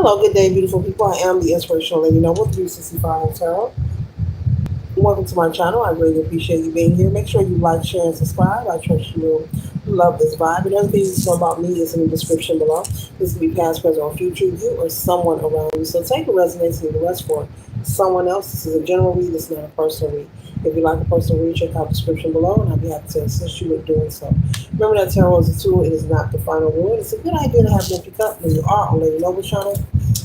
Hello, good day, beautiful people. I am the Inspirational Lady Noble 365 Tarot. Welcome to my channel. I really appreciate you being here. Make sure you like, share, and subscribe. I trust you will love this vibe. And everything you know about me is in the description below. This can be past, present, or future you or someone around you. So take what resonates and the rest for someone else. This is a general read. This is not a personal read. If you like a personal read, check out the description below, and I'll be happy to assist you with doing so. Remember that tarot is a tool. It is not the final rule. It's a good idea to have an empty cup when you are on Lady Noble channel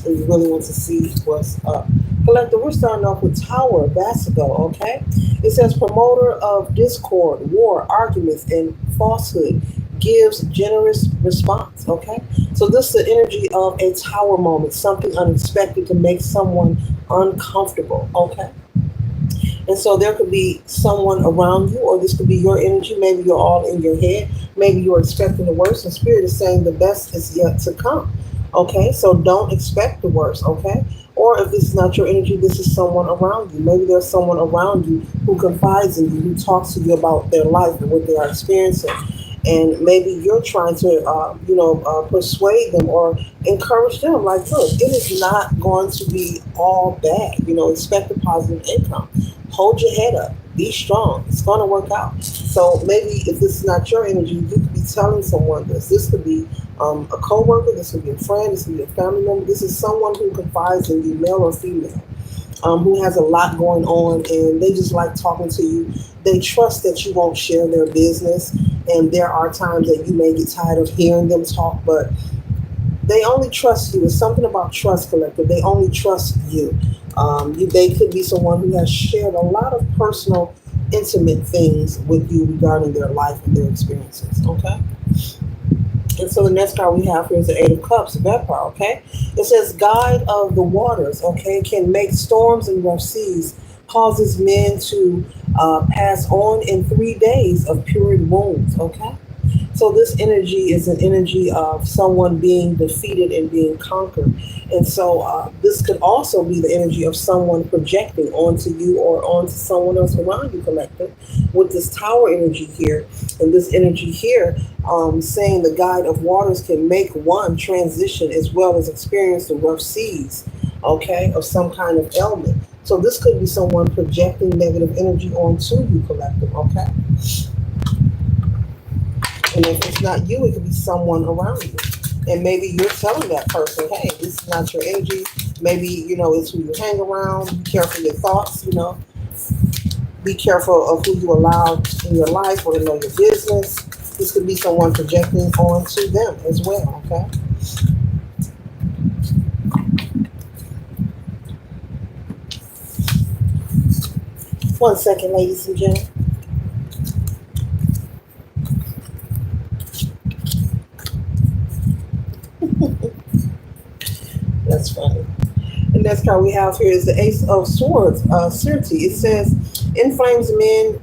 and you really want to see what's up. Collector, we're starting off with Tower Basico, okay? It says promoter of discord, war, arguments, and falsehood gives generous response, okay? So this is the energy of a tower moment, something unexpected to make someone uncomfortable, okay? And so there could be someone around you, or this could be your energy. Maybe you're all in your head. Maybe you're expecting the worst, and Spirit is saying the best is yet to come. Okay, so don't expect the worst, okay? Or if this is not your energy, this is someone around you. Maybe there's someone around you who confides in you, who talks to you about their life and what they are experiencing. And maybe you're trying to, persuade them or encourage them. Like, look, it is not going to be all bad. Expect a positive income. Hold your head up. Be strong. It's going to work out. So maybe if this is not your energy, you could be telling someone this. This could be a coworker. This could be a friend. This could be a family member. This is someone who confides in you, male or female, who has a lot going on, and they just like talking to you. They trust that you won't share their business, and there are times that you may get tired of hearing them talk, but they only trust you. It's something about trust, collective. They only trust you. They could be someone who has shared a lot of personal, intimate things with you regarding their life and their experiences. Okay. And so the next card we have here is the Eight of Cups, Vepar, okay? It says, Guide of the waters, okay, can make storms and rough seas, causes men to pass on in 3 days of pured wounds, okay? So this energy is an energy of someone being defeated and being conquered. And so this could also be the energy of someone projecting onto you or onto someone else around you, collective, with this tower energy here. And this energy here saying the guide of waters can make one transition as well as experience the rough seas, okay, of some kind of ailment. So this could be someone projecting negative energy onto you, collective, okay? And if it's not you, it could be someone around you. And maybe you're telling that person, hey, this is not your energy. Maybe, it's who you hang around. Be careful of your thoughts, Be careful of who you allow in your life or to know your business. This could be someone projecting onto them as well, okay? One second, ladies and gentlemen. That's funny. The next card we have here is the Ace of Swords, Sirte. It says, inflames men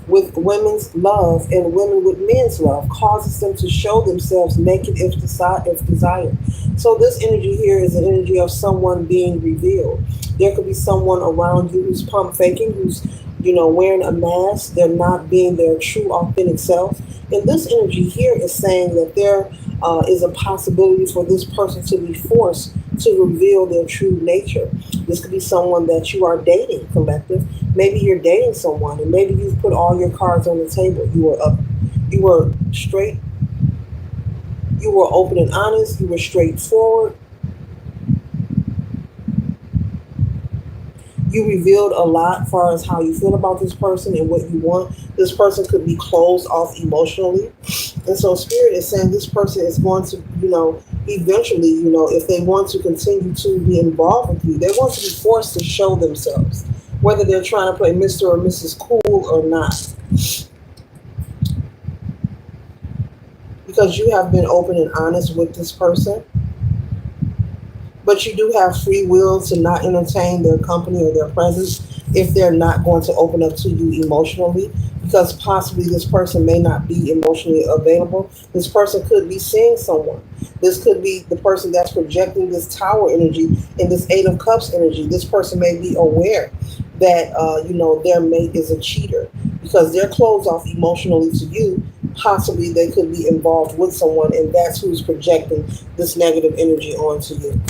with women's love and women with men's love, causes them to show themselves naked if desired. So this energy here is an energy of someone being revealed. There could be someone around you who's pump faking, who's wearing a mask. They're not being their true, authentic self. And this energy here is saying that there is a possibility for this person to be forced to reveal their true nature. This could be someone that you are dating, collective. Maybe you're dating someone, and maybe you've put all your cards on the table. You were straight. You were open and honest. You were straightforward. You revealed a lot as far as how you feel about this person and what you want. This person could be closed off emotionally. And so Spirit is saying this person is going to, eventually, if they want to continue to be involved with you, they're going to be forced to show themselves, whether they're trying to play Mr. or Mrs. Cool or not. Because you have been open and honest with this person. But you do have free will to not entertain their company or their presence if they're not going to open up to you emotionally, because possibly this person may not be emotionally available. This person could be seeing someone. This could be the person that's projecting this tower energy and this Eight of Cups energy. This person may be aware that, their mate is a cheater because they're closed off emotionally to you. Possibly they could be involved with someone, and that's who's projecting this negative energy onto you.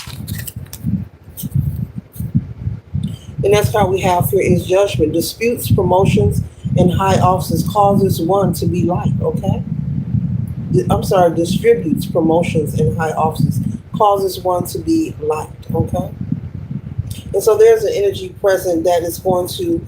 The next card we have here is Judgment. Disputes, promotions, and high offices causes one to be liked. Okay, I'm sorry. Distributes, promotions, and high offices causes one to be liked. Okay, and so there's an energy present that is going to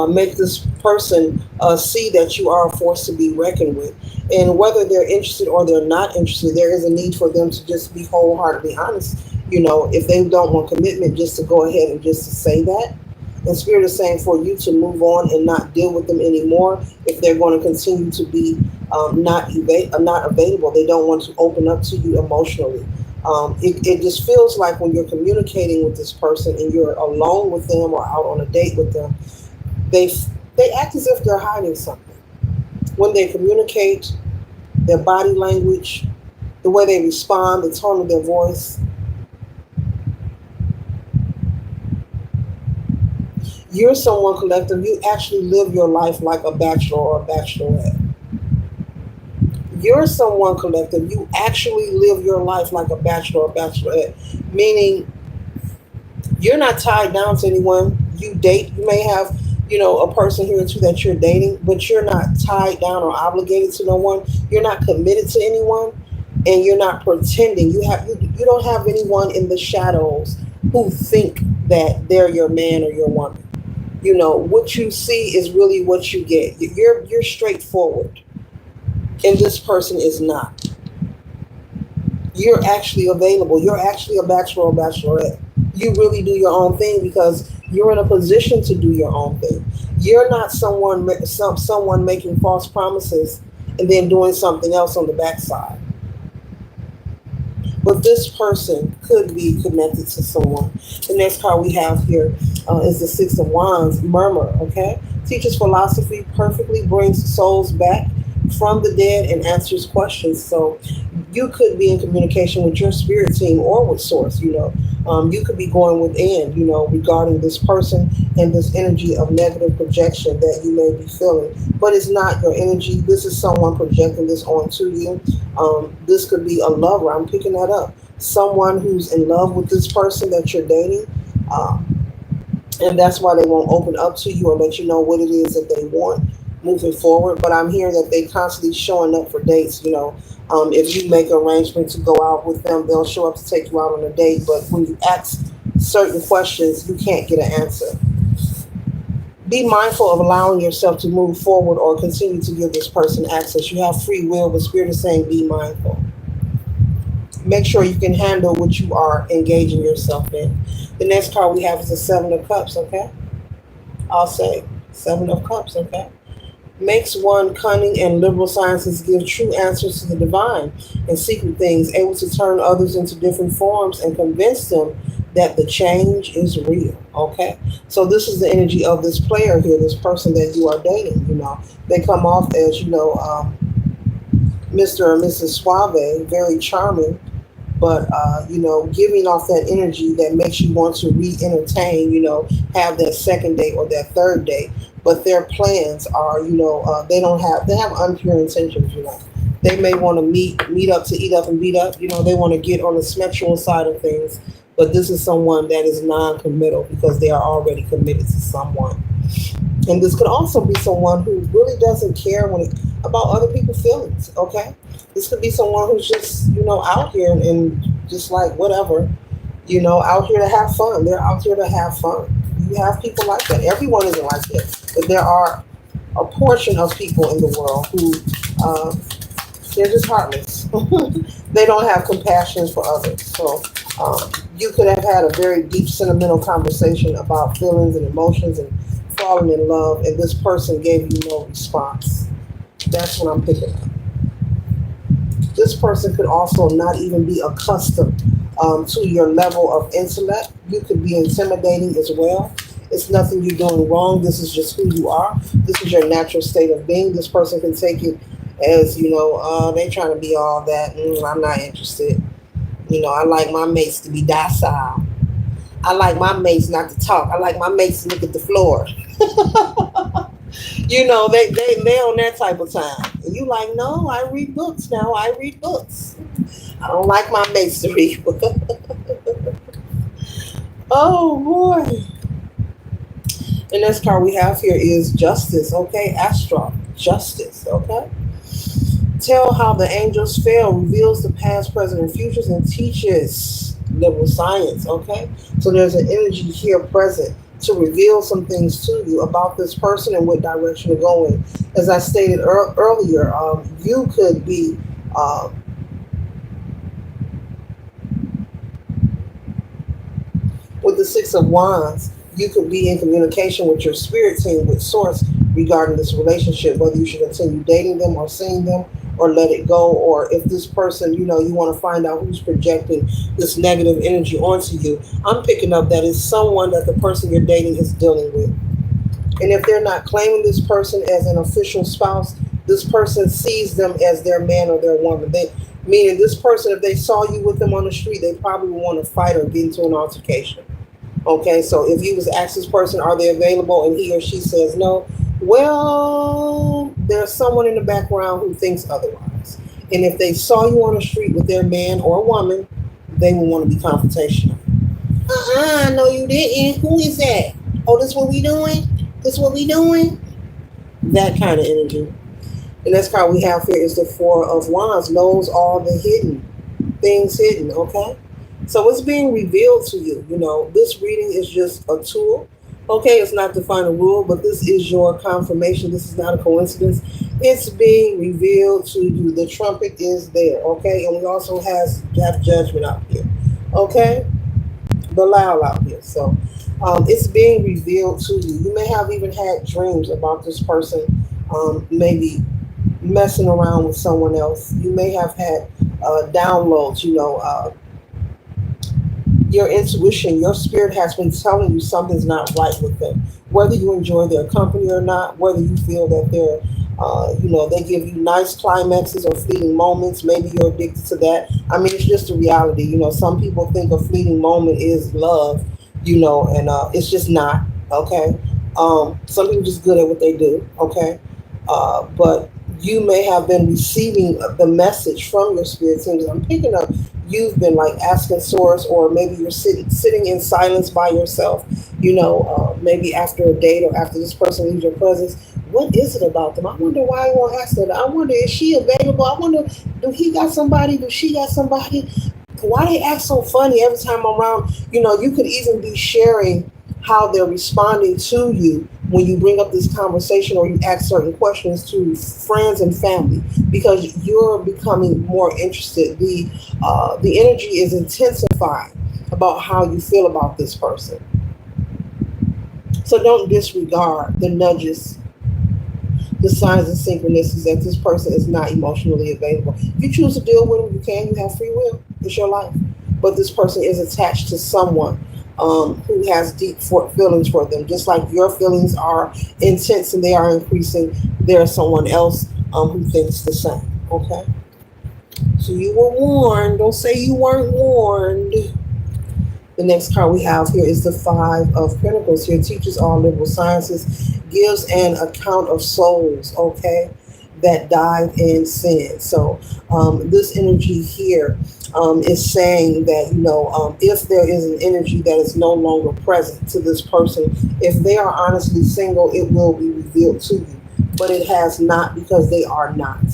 make this person see that you are a force to be reckoned with. And whether they're interested or they're not interested, there is a need for them to just be wholeheartedly honest. If they don't want commitment, just to go ahead and just to say that. And Spirit is saying for you to move on and not deal with them anymore if they're going to continue to be not available. They don't want to open up to you emotionally. It just feels like when you're communicating with this person and you're alone with them or out on a date with them, they they act as if they're hiding something. When they communicate, their body language, the way they respond, the tone of their voice, you're someone collective. You actually live your life like a bachelor or a bachelorette. You're someone collective. You actually live your life like a bachelor or bachelorette, meaning you're not tied down to anyone. You date. You may have, a person here or two that you're dating, but you're not tied down or obligated to no one. You're not committed to anyone, and you're not pretending. You don't have anyone in the shadows who think that they're your man or your woman. What you see is really what you get. You're straightforward, and this person is not. You're actually available. You're actually a bachelor or bachelorette. You really do your own thing because you're in a position to do your own thing. You're not someone making false promises and then doing something else on the backside. But this person could be connected to someone. The next card we have here is the Six of Wands, Murmur, okay? Teaches philosophy, perfectly brings souls back from the dead and answers questions. So you could be in communication with your spirit team or with Source, You could be going within, regarding this person and this energy of negative projection that you may be feeling. But it's not your energy. This is someone projecting this onto you. This could be a lover. I'm picking that up. Someone who's in love with this person that you're dating. And that's why they won't open up to you or let you know what it is that they want moving forward. But I'm hearing that they constantly showing up for dates. If you make an arrangement to go out with them, they'll show up to take you out on a date. But when you ask certain questions, you can't get an answer. Be mindful of allowing yourself to move forward or continue to give this person access. You have free will, but Spirit is saying be mindful. Make sure you can handle what you are engaging yourself in. The next card we have is the Seven of Cups, okay? I'll say Seven of Cups, okay? Makes one cunning and liberal sciences give true answers to the divine and secret things, able to turn others into different forms and convince them that the change is real. Okay, so this is the energy of this player here, this person that you are dating. They come off as Mr. or Mrs. Suave, very charming, but giving off that energy that makes you want to re-entertain, have that second date or that third date. But their plans are, they have impure intentions. They may want to meet up to eat up and beat up. They want to get on the sexual side of things. But this is someone that is non-committal because they are already committed to someone. And this could also be someone who really doesn't care about other people's feelings. Okay, this could be someone who's just out here and just like whatever, out here to have fun. They're out here to have fun. You have people like that. Everyone isn't like that, but there are a portion of people in the world who they're just heartless. They don't have compassion for others. So you could have had a very deep sentimental conversation about feelings and emotions and falling in love, and this person gave you no response. That's what I'm picking up. This person could also not even be accustomed to your level of intellect. You could be intimidating as well. It's nothing you're doing wrong. This is just who you are. This is your natural state of being. This person can take it as, they trying to be all that. I'm not interested. I like my mates to be docile. I like my mates not to talk. I like my mates to look at the floor. They on that type of time. And you like, no, I read books now. I read books. I don't like my mates to read books. Oh boy. The next card we have here is Justice, okay? Astro, Justice, okay? Tell how the angels fail, reveals the past, present, and futures, and teaches liberal science, okay? So there's an energy here present to reveal some things to you about this person and what direction to go in. As I stated earlier, you could be uh, with the Six of Wands, you could be in communication with your spirit team, with Source, regarding this relationship, whether you should continue dating them or seeing them or let it go, or if this person, you want to find out who's projecting this negative energy onto you. I'm picking up that it's someone that the person you're dating is dealing with. And if they're not claiming this person as an official spouse, this person sees them as their man or their woman. Meaning this person, if they saw you with them on the street, they probably would want to fight or get into an altercation. Okay, so if you was asked this person, are they available, and he or she says no, well, there's someone in the background who thinks otherwise. And if they saw you on the street with their man or woman, they will want to be confrontational. No, you didn't. Who is that? Oh, this what we doing? This what we doing? That kind of energy. The next card we have here is the Four of Wands. Knows all the hidden things hidden. Okay, so it's being revealed to you. This reading is just a tool. Okay, it's not the final rule, but this is your confirmation. This is not a coincidence. It's being revealed to you. The trumpet is there. Okay, and we also have judgment out here. Okay, Belial out here. So it's being revealed to you. You may have even had dreams about this person, maybe messing around with someone else. You may have had downloads, your intuition, your spirit has been telling you something's not right with them. Whether you enjoy their company or not, whether you feel that they give you nice climaxes or fleeting moments. Maybe you're addicted to that. I mean, it's just a reality. Some people think a fleeting moment is love, and it's just not. Okay. Some people just good at what they do. Okay. But you may have been receiving the message from your spirit team. I'm picking up you've been like asking source, or maybe you're sitting in silence by yourself, maybe after a date or after this person leaves your presence. What is it about them? I wonder why I won't ask that. I wonder, is she available? I wonder, do he got somebody? Do she got somebody? Why they act so funny every time I'm around? You could even be sharing how they're responding to you when you bring up this conversation or you ask certain questions to friends and family, because you're becoming more interested. The energy is intensifying about how you feel about this person. So don't disregard the nudges, the signs and synchronicities that this person is not emotionally available. If you choose to deal with them, you can. You have free will. It's your life. But this person is attached to someone who has deep feelings for them. Just like your feelings are intense and they are increasing, there's someone else who thinks the same. Okay? So you were warned. Don't say you weren't warned. The next card we have here is the Five of Pentacles. Here teaches all liberal sciences, gives an account of souls, okay, that died in sin. So this energy here is saying that, if there is an energy that is no longer present to this person, if they are honestly single, it will be revealed to you. But it has not, because they are not.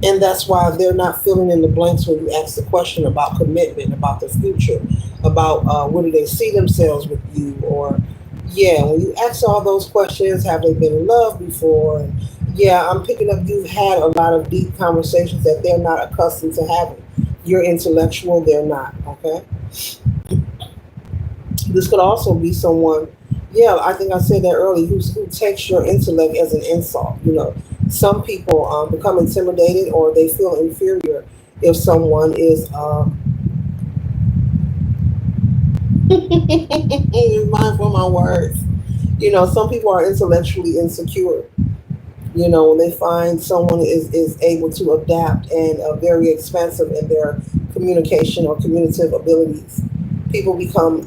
And that's why they're not filling in the blanks when you ask the question about commitment, about the future, about where do they see themselves with you, or yeah, when you ask all those questions, have they been in love before? And yeah, I'm picking up you've had a lot of deep conversations that they're not accustomed to having. You're intellectual, they're not. Okay. This could also be someone, yeah, I think I said that earlier, who takes your intellect as an insult. Some people become intimidated or they feel inferior if someone is mindful of my words. Some people are intellectually insecure. When they find someone is able to adapt and very expansive in their communication or communicative abilities, people become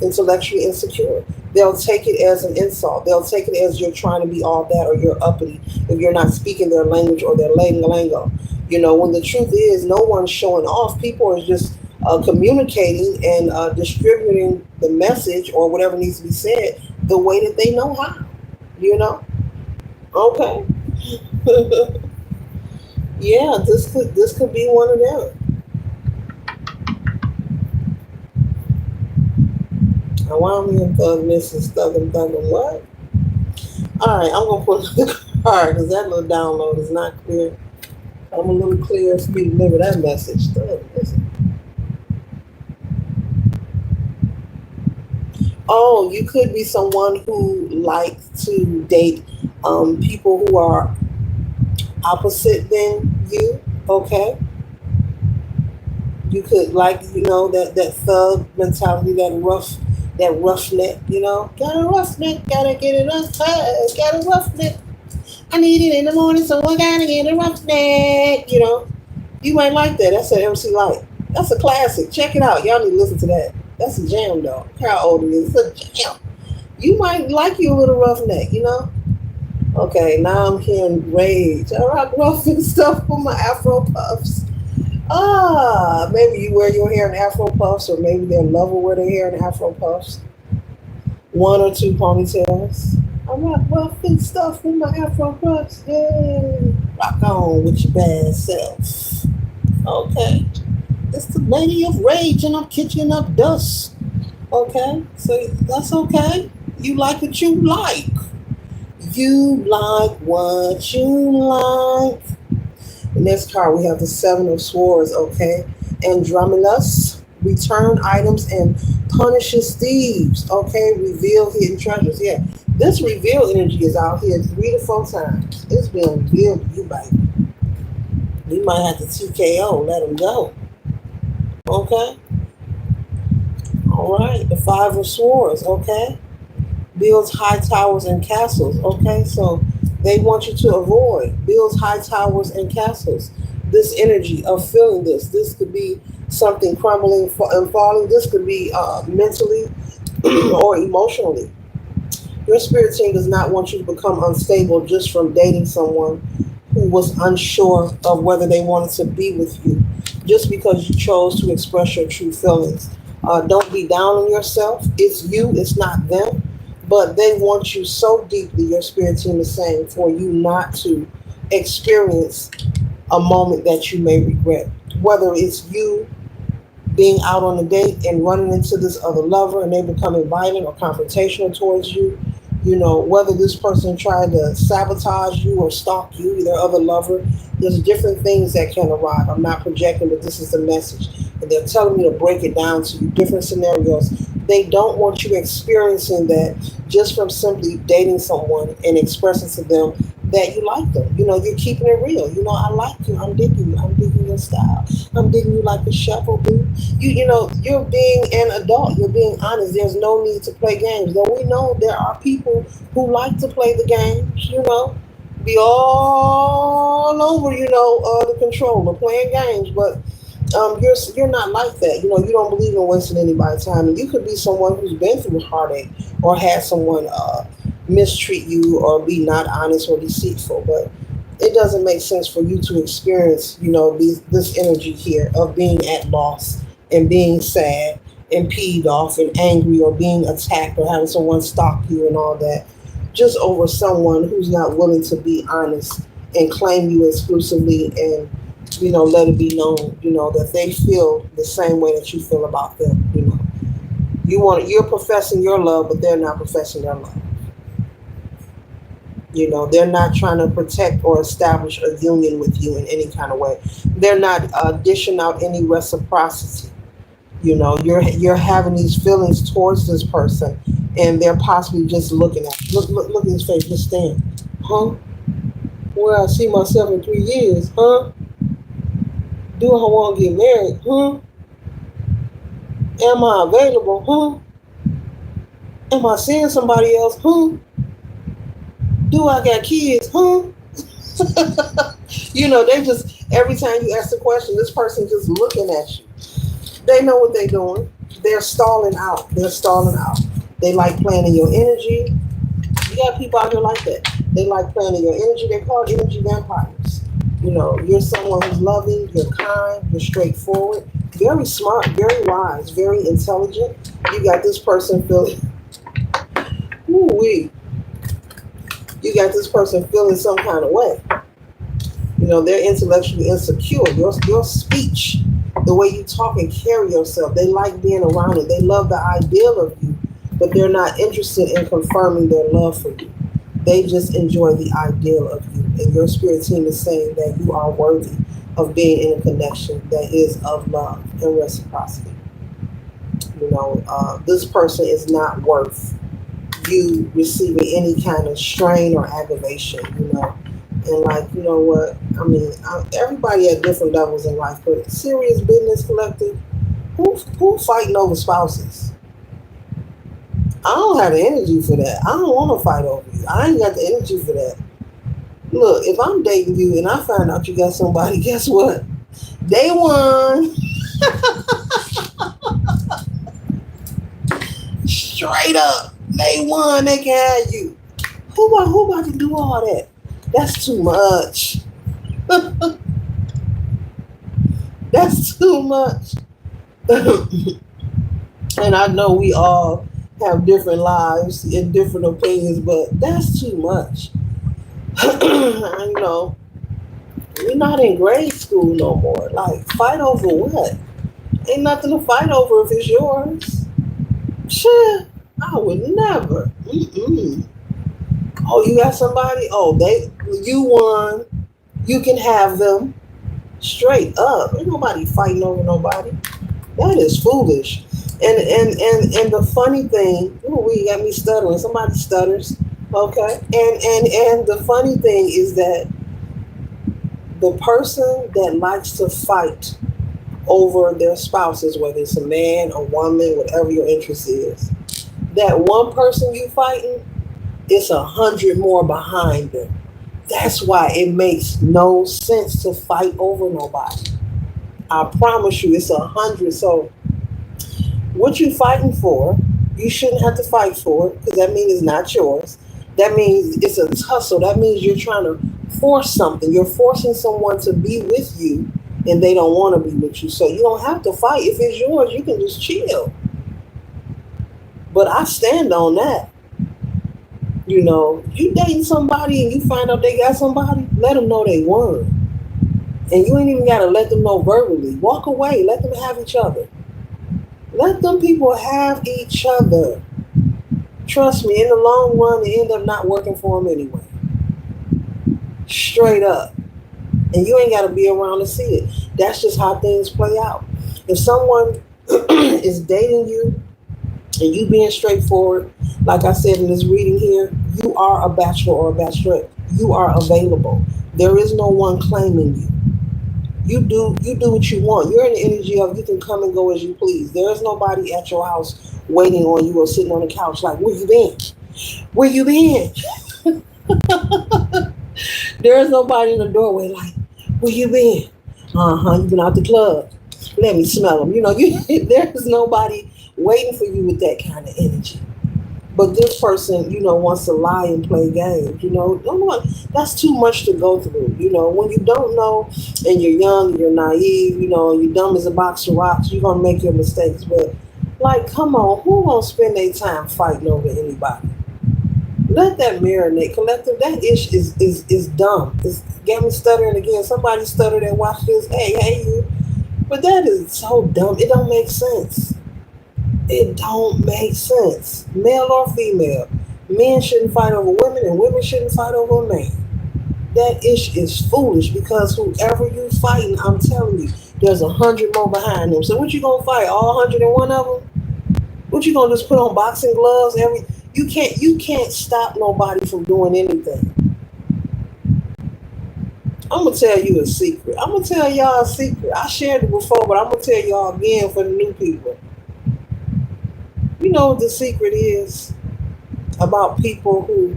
intellectually insecure. They'll take it as an insult. They'll take it as you're trying to be all that, or you're uppity if you're not speaking their language or their lingo. When the truth is, no one's showing off. People are just communicating and distributing the message or whatever needs to be said the way that they know how. You know? Okay. Yeah, this could be one of them. Now, why am I in thug Mrs. Thug and what? All right, I'm gonna put the card because that little download is not clear. I'm a little clear for me to deliver that message. Thug Mrs. Oh, you could be someone who likes to date people who are opposite than you. Okay, you could like that thug mentality, that roughneck. Got a roughneck, gotta get it rough, got a roughneck. I need it in the morning, so I gotta get a roughneck. You might like that. That's an MC Light. That's a classic. Check it out. Y'all need to listen to that. That's a jam, though. How old it is? It's a jam. You might like you a little roughneck. Okay, now I'm hearing rage. I rock rough and stuff for my Afro puffs. Maybe you wear your hair in Afro puffs, or maybe their lover wear their hair in Afro puffs. One or two ponytails. I rock rough and stuff with my Afro puffs. Yay! Rock on with your bad self. Okay. It's the lady of rage, and I'm kicking up dust. Okay? So that's okay. You like what you like. You like what you like. Next card, we have the Seven of Swords, okay? Andromedus, return items and punishes thieves, okay? Reveal hidden treasures. Yeah, this reveal energy is out here 3 to 4 times. It's being revealed to you, baby. You might have to TKO, let them go, okay? All right, the Five of Swords, okay? Builds high towers and castles. Okay, so they want you to avoid builds high towers and castles. This energy of feeling this could be something crumbling and falling. This could be mentally or emotionally. Your spirit team does not want you to become unstable just from dating someone who was unsure of whether they wanted to be with you, just because you chose to express your true feelings. Don't be down on yourself. It's you, it's not them. But they want you so deeply, your spirit team is saying, for you not to experience a moment that you may regret. Whether it's you being out on a date and running into this other lover and they becoming violent or confrontational towards you, whether this person tried to sabotage you or stalk you, their other lover, there's different things that can arrive. I'm not projecting, but this is the message. And they're telling me to break it down to you, different scenarios. They don't want you experiencing that just from simply dating someone and expressing to them that you like them. You're keeping it real. I like you. I'm digging you. I'm digging your style. I'm digging you like a shovel, boo. You're being an adult. You're being honest. There's no need to play games. Though we know there are people who like to play the games, be all over, the controller playing games, but you're not like that. You don't believe in wasting anybody's time. And you could be someone who's been through heartache or had someone mistreat you or be not honest or deceitful. But it doesn't make sense for you to experience, this energy here of being at loss and being sad and peed off and angry or being attacked or having someone stalk you and all that, just over someone who's not willing to be honest and claim you exclusively and let it be known, that they feel the same way that you feel about them. You're professing your love, but they're not professing their love. They're not trying to protect or establish a union with you in any kind of way. They're not dishing out any reciprocity. You're having these feelings towards this person, and they're possibly just looking at you. Look at his face, just stand, huh? Where I see myself in 3 years, huh? Do I want to get married, huh? Am I available, huh? Am I seeing somebody else, huh? Do I got kids, huh? They just, every time you ask the question, this person just looking at you. They know what they're doing. They're stalling out. They're stalling out. They like playing in your energy. You got people out here like that. They like playing in your energy. They're called energy vampires. You're someone who's loving, you're kind, you're straightforward, very smart, very wise, very intelligent. You got this person feeling, Ooh wee, you got this person feeling some kind of way. You know, they're intellectually insecure. Your speech, the way you talk and carry yourself, they like being around it. They love the ideal of you, but they're not interested in confirming their love for you. They just enjoy the ideal of you. And your spirit team is saying that you are worthy of being in a connection that is of love and reciprocity. You know, this person is not worth you receiving any kind of strain or aggravation, you know. And like, you know what? I mean, everybody at different levels in life, but serious business collective, who fighting over spouses? I don't have the energy for that. I don't want to fight over you. I ain't got the energy for that. Look, if I'm dating you and I find out you got somebody, guess what? Day one, straight up, day one, they can have you. Who about to do all that? That's too much. That's too much. And I know we all have different lives and different opinions, but that's too much. You know, we're not in grade school no more. Like, fight over what? Ain't nothing to fight over if it's yours. Shit, I would never. Mm-mm. Oh, you got somebody? Oh, you won. You can have them. Straight up. Ain't nobody fighting over nobody. That is foolish. And the funny thing, ooh, we got me stuttering. Somebody stutters. Okay. And the funny thing is that the person that likes to fight over their spouses, whether it's a man, a woman, whatever your interest is, that one person you fighting, it's 100 more behind them. That's why it makes no sense to fight over nobody. I promise you, it's 100. So what you fighting for, you shouldn't have to fight for it because that means it's not yours. That means it's a tussle. That means you're trying to force something. You're forcing someone to be with you and they don't want to be with you. So you don't have to fight. If it's yours, you can just chill. But I stand on that. You know, you dating somebody and you find out they got somebody, let them know they won. And you ain't even got to let them know verbally. Walk away. Let them have each other. Let them people have each other. Trust me, in the long run, it end up not working for them anyway. Straight up. And you ain't got to be around to see it. That's just how things play out. If someone is dating you and you being straightforward, like I said in this reading here, you are a bachelor or a bachelorette. You are available. There is no one claiming you. You do what you want. You're in the energy of you can come and go as you please. There is nobody at your house waiting on you or sitting on the couch like, where you been? Where you been? There is nobody in the doorway like, where you been? You been out the club. Let me smell them. You know, there is nobody waiting for you with that kind of energy. But this person, you know, wants to lie and play games. You know, that's too much to go through. You know, when you don't know and you're young, you're naive, you know, you're dumb as a box of rocks, you're going to make your mistakes. But, like, come on, who going to spend their time fighting over anybody? Let that marinate. Collective, that ish is dumb. It's got me stuttering again. Somebody stuttered and watched this. Hey, you. But that is so dumb. It don't make sense. It don't make sense. Male or female. Men shouldn't fight over women and women shouldn't fight over a man. That ish is foolish because whoever you fighting, I'm telling you, there's 100 more behind them. So what you gonna fight? All 101 of them? What you gonna just put on boxing gloves? You can't stop nobody from doing anything. I'm gonna tell you a secret. I'm gonna tell y'all a secret. I shared it before, but I'm gonna tell y'all again for the new people. You know what the secret is about people who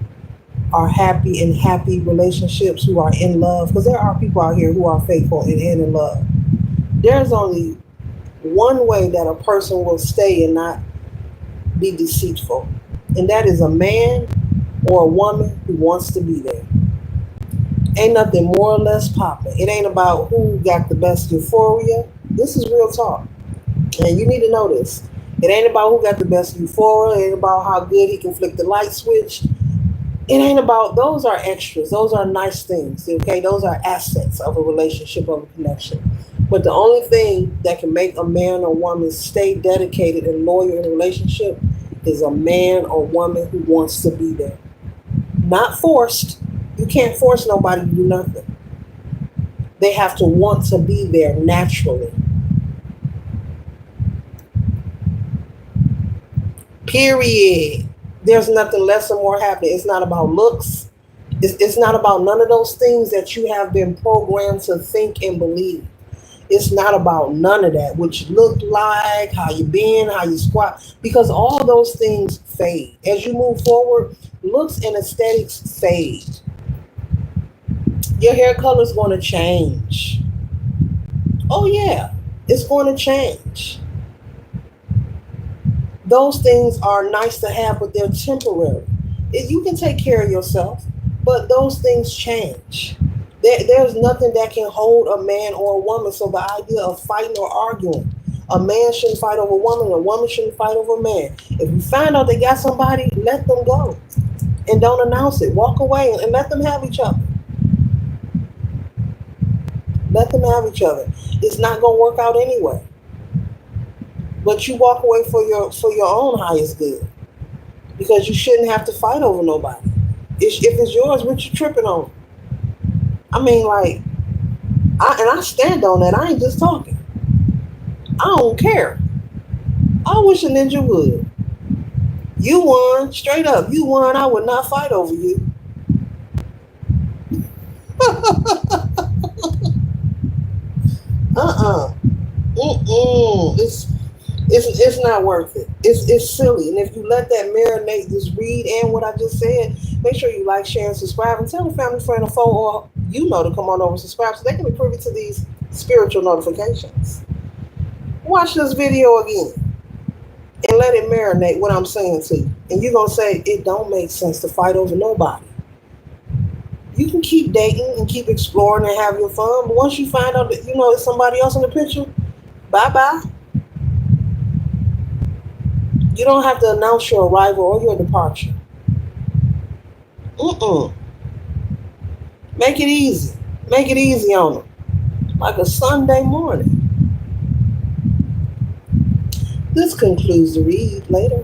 are happy in happy relationships, who are in love? Because there are people out here who are faithful and in love. There's only one way that a person will stay and not be deceitful, and that is a man or a woman who wants to be there. Ain't nothing more or less popping. It ain't about who got the best euphoria. This is real talk. And you need to know this. It ain't about who got the best euphoria. It ain't about how good he can flick the light switch. It ain't about, those are extras. Those are nice things. Okay, those are assets of a relationship, of a connection. But the only thing that can make a man or woman stay dedicated and loyal in a relationship is a man or woman who wants to be there. Not forced. You can't force nobody to do nothing. They have to want to be there naturally. Period. There's nothing less or more happening. It's not about looks. It's not about none of those things that you have been programmed to think and believe. It's not about none of that. What you look like, how you been, how you squat, because all those things fade. As you move forward, looks and aesthetics fade. Your hair color is going to change. Oh yeah, it's going to change. Those things are nice to have, but they're temporary. You can take care of yourself, but those things change. There's nothing that can hold a man or a woman. So the idea of fighting or arguing, a man shouldn't fight over a woman shouldn't fight over a man. If you find out they got somebody, let them go and don't announce it. Walk away and let them have each other. Let them have each other. It's not gonna work out anyway. But you walk away for your own highest good, because you shouldn't have to fight over nobody. If it's yours, what you tripping on? I mean, like, I stand on that. I ain't just talking. I don't care. I wish a ninja would. You won, straight up. You won. I would not fight over you. Uh-uh. Mm-mm. It's not worth it. It's silly. And if you let that marinate, this read and what I just said, make sure you like, share, and subscribe, and tell a family, friend, or foe, or to come on over and subscribe so they can be privy to these spiritual notifications. Watch this video again and let it marinate what I'm saying to you. And you're gonna say it don't make sense to fight over nobody. You can keep dating and keep exploring and have your fun, but once you find out that there's somebody else in the picture, bye bye. You don't have to announce your arrival or your departure. Mm-mm. Make it easy. Make it easy on them. Like a Sunday morning. This concludes the read. Later.